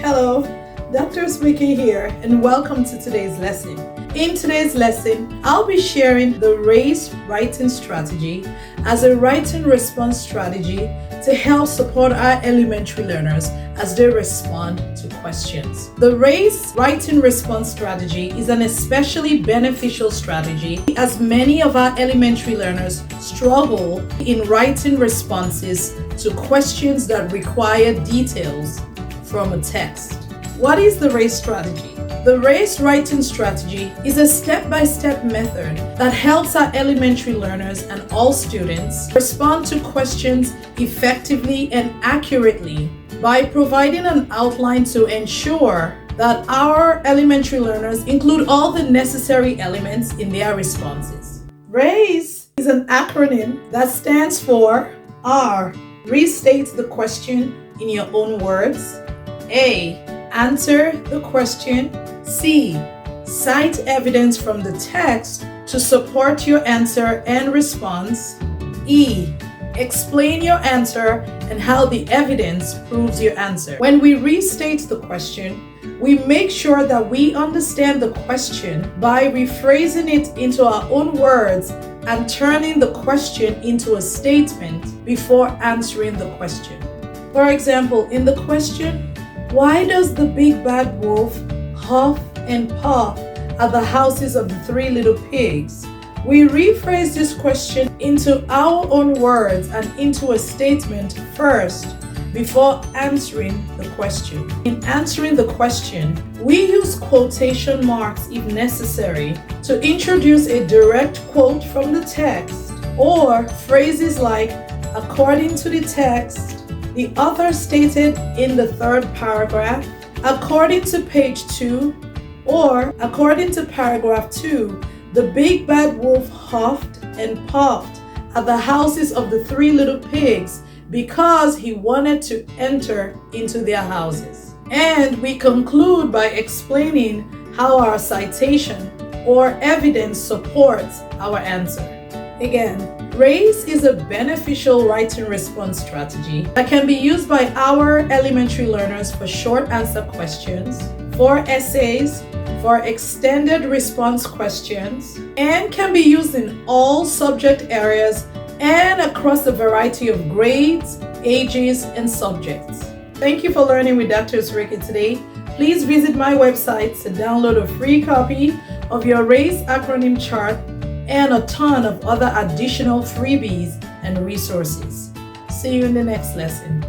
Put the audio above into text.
Hello, Dr. Smiki here, and welcome to today's lesson. In today's lesson, I'll be sharing the RACE writing strategy as a writing response strategy to help support our elementary learners as they respond to questions. The RACE writing response strategy is an especially beneficial strategy as many of our elementary learners struggle in writing responses to questions that require details from a text. What is the RACE strategy? The RACE writing strategy is a step-by-step method that helps our elementary learners and all students respond to questions effectively and accurately by providing an outline to ensure that our elementary learners include all the necessary elements in their responses. RACE is an acronym that stands for R. Restate the question in your own words. A. Answer the question. C. Cite evidence from the text to support your answer and response. E. Explain your answer and how the evidence proves your answer. When we restate the question, we make sure that we understand the question by rephrasing it into our own words and turning the question into a statement before answering the question. For example, in the question, why does the big bad wolf huff and puff at the houses of the three little pigs? We rephrase this question into our own words and into a statement first before answering the question. In answering the question, we use quotation marks if necessary to introduce a direct quote from the text, or phrases like, according to the text, the author stated in the third paragraph, according to page 2, or according to paragraph 2, the big bad wolf huffed and puffed at the houses of the three little pigs because he wanted to enter into their houses. And we conclude by explaining how our citation or evidence supports our answer. Again, RACE is a beneficial writing response strategy that can be used by our elementary learners for short answer questions, for essays, for extended response questions, and can be used in all subject areas and across a variety of grades, ages, and subjects. Thank you for learning with Dr. Smiki today. Please visit my website to download a free copy of your RACE acronym chart and a ton of other additional freebies and resources. See you in the next lesson.